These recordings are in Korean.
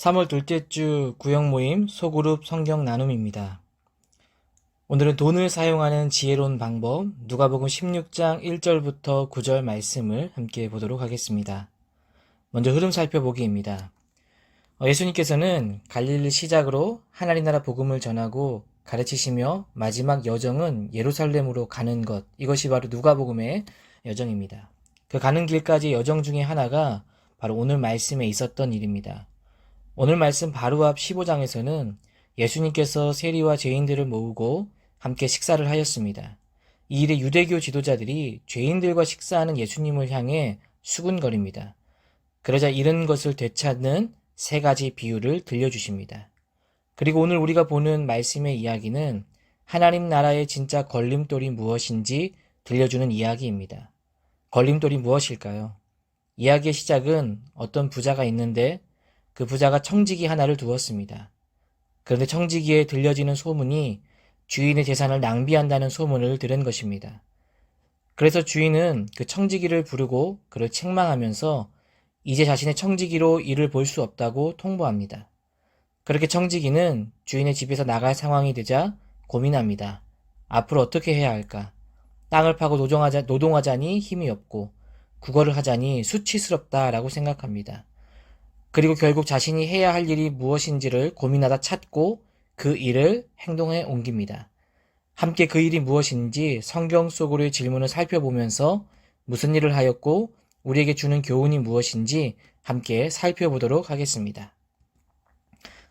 3월 둘째 주 구역 모임 소그룹 성경 나눔입니다. 오늘은 돈을 사용하는 지혜로운 방법 누가복음 16장 1절부터 9절 말씀을 함께 보도록 하겠습니다. 먼저 흐름 살펴보기입니다. 예수님께서는 갈릴리 시작으로 하나님 나라 복음을 전하고 가르치시며 마지막 여정은 예루살렘으로 가는 것, 이것이 바로 누가복음의 여정입니다. 그 가는 길까지 여정 중에 하나가 바로 오늘 말씀에 있었던 일입니다. 오늘 말씀 바로 앞 15장에서는 예수님께서 세리와 죄인들을 모으고 함께 식사를 하였습니다. 이 일에 유대교 지도자들이 죄인들과 식사하는 예수님을 향해 수군거립니다. 그러자 이런 것을 되찾는 세 가지 비유를 들려주십니다. 그리고 오늘 우리가 보는 말씀의 이야기는 하나님 나라의 진짜 걸림돌이 무엇인지 들려주는 이야기입니다. 걸림돌이 무엇일까요? 이야기의 시작은 어떤 부자가 있는데 그 부자가 청지기 하나를 두었습니다. 그런데 청지기에 들려지는 소문이 주인의 재산을 낭비한다는 소문을 들은 것입니다. 그래서 주인은 그 청지기를 부르고 그를 책망하면서 이제 자신의 청지기로 일을 볼 수 없다고 통보합니다. 그렇게 청지기는 주인의 집에서 나갈 상황이 되자 고민합니다. 앞으로 어떻게 해야 할까? 땅을 파고 노동하자니 힘이 없고 국어를 하자니 수치스럽다라고 생각합니다. 그리고 결국 자신이 해야 할 일이 무엇인지를 고민하다 찾고 그 일을 행동에 옮깁니다. 함께 그 일이 무엇인지 성경 속으로의 질문을 살펴보면서 무슨 일을 하였고 우리에게 주는 교훈이 무엇인지 함께 살펴보도록 하겠습니다.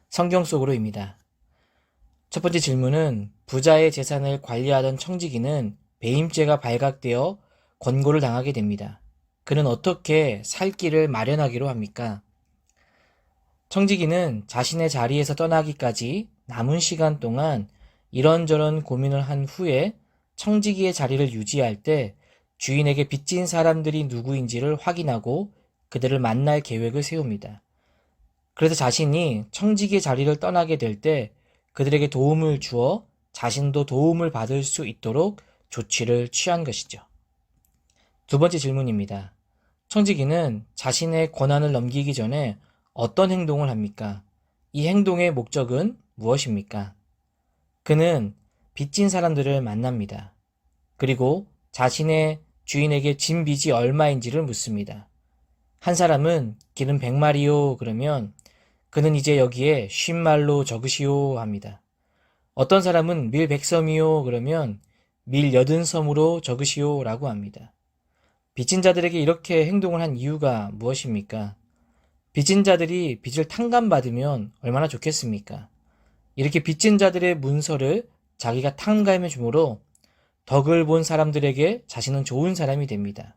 성경 속으로입니다. 첫 번째 질문은 부자의 재산을 관리하던 청지기는 배임죄가 발각되어 권고를 당하게 됩니다. 그는 어떻게 살 길을 마련하기로 합니까? 청지기는 자신의 자리에서 떠나기까지 남은 시간 동안 이런저런 고민을 한 후에 청지기의 자리를 유지할 때 주인에게 빚진 사람들이 누구인지를 확인하고 그들을 만날 계획을 세웁니다. 그래서 자신이 청지기의 자리를 떠나게 될 때 그들에게 도움을 주어 자신도 도움을 받을 수 있도록 조치를 취한 것이죠. 두 번째 질문입니다. 청지기는 자신의 권한을 넘기기 전에 어떤 행동을 합니까? 이 행동의 목적은 무엇입니까? 그는 빚진 사람들을 만납니다. 그리고 자신의 주인에게 진 빚이 얼마인지를 묻습니다. 한 사람은 기름 100마리요 그러면 그는 이제 여기에 50말로 적으시오 합니다. 어떤 사람은 밀 100섬이요 그러면 밀 80섬으로 적으시오 라고 합니다. 빚진 자들에게 이렇게 행동을 한 이유가 무엇입니까? 빚진 자들이 빚을 탕감받으면 얼마나 좋겠습니까? 이렇게 빚진 자들의 문서를 자기가 탕감해 주므로 덕을 본 사람들에게 자신은 좋은 사람이 됩니다.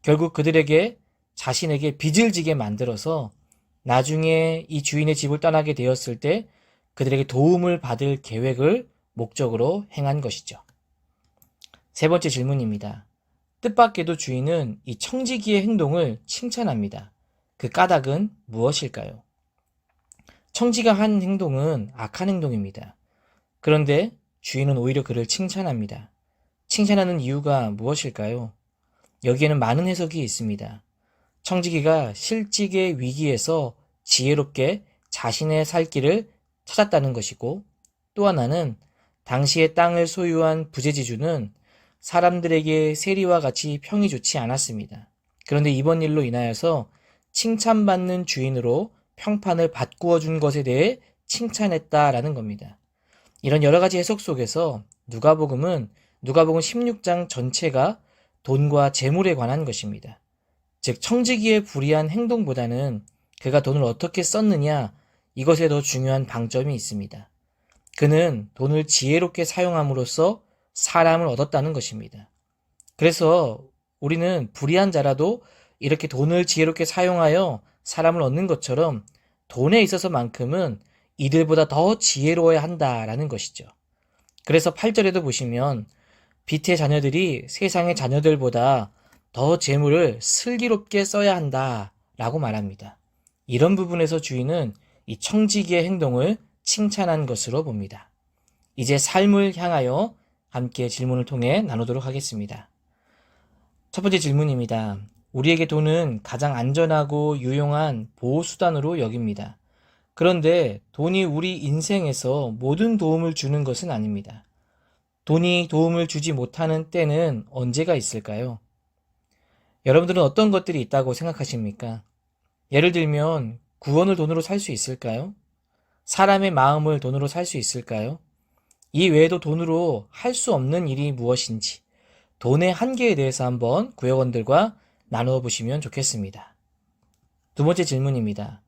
결국 그들에게 자신에게 빚을 지게 만들어서 나중에 이 주인의 집을 떠나게 되었을 때 그들에게 도움을 받을 계획을 목적으로 행한 것이죠. 세 번째 질문입니다. 뜻밖에도 주인은 이 청지기의 행동을 칭찬합니다. 그 까닭은 무엇일까요? 청지가 한 행동은 악한 행동입니다. 그런데 주인은 오히려 그를 칭찬합니다. 칭찬하는 이유가 무엇일까요? 여기에는 많은 해석이 있습니다. 청지기가 실직의 위기에서 지혜롭게 자신의 살 길을 찾았다는 것이고, 또 하나는 당시의 땅을 소유한 부재지주는 사람들에게 세리와 같이 평이 좋지 않았습니다. 그런데 이번 일로 인하여서 칭찬받는 주인으로 평판을 바꾸어 준 것에 대해 칭찬했다라는 겁니다. 이런 여러 가지 해석 속에서 누가복음 16장 전체가 돈과 재물에 관한 것입니다. 즉 청지기의 불의한 행동보다는 그가 돈을 어떻게 썼느냐 이것에 더 중요한 방점이 있습니다. 그는 돈을 지혜롭게 사용함으로써 사람을 얻었다는 것입니다. 그래서 우리는 불의한 자라도 이렇게 돈을 지혜롭게 사용하여 사람을 얻는 것처럼 돈에 있어서만큼은 이들보다 더 지혜로워야 한다라는 것이죠. 그래서 8절에도 보시면 빚의 자녀들이 세상의 자녀들보다 더 재물을 슬기롭게 써야 한다라고 말합니다. 이런 부분에서 주인은 이 청지기의 행동을 칭찬한 것으로 봅니다. 이제 삶을 향하여 함께 질문을 통해 나누도록 하겠습니다. 첫 번째 질문입니다. 우리에게 돈은 가장 안전하고 유용한 보호수단으로 여깁니다. 그런데 돈이 우리 인생에서 모든 도움을 주는 것은 아닙니다. 돈이 도움을 주지 못하는 때는 언제가 있을까요? 여러분들은 어떤 것들이 있다고 생각하십니까? 예를 들면 구원을 돈으로 살 수 있을까요? 사람의 마음을 돈으로 살 수 있을까요? 이 외에도 돈으로 할 수 없는 일이 무엇인지 돈의 한계에 대해서 한번 구역원들과 나누어 보시면 좋겠습니다. 두 번째 질문입니다.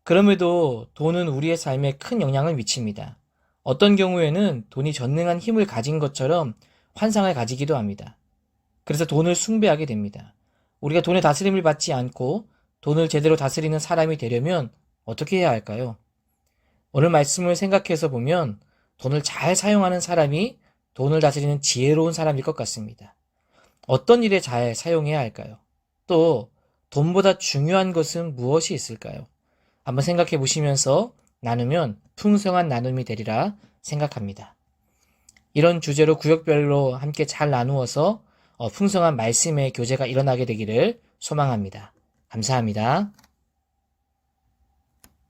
그럼에도 돈은 우리의 삶에 큰 영향을 미칩니다. 어떤 경우에는 돈이 전능한 힘을 가진 것처럼 환상을 가지기도 합니다. 그래서 돈을 숭배하게 됩니다. 우리가 돈의 다스림을 받지 않고 돈을 제대로 다스리는 사람이 되려면 어떻게 해야 할까요? 오늘 말씀을 생각해서 보면 돈을 잘 사용하는 사람이 돈을 다스리는 지혜로운 사람일 것 같습니다. 어떤 일에 잘 사용해야 할까요? 또 돈보다 중요한 것은 무엇이 있을까요? 한번 생각해 보시면서 나누면 풍성한 나눔이 되리라 생각합니다. 이런 주제로 구역별로 함께 잘 나누어서 풍성한 말씀의 교제가 일어나게 되기를 소망합니다. 감사합니다.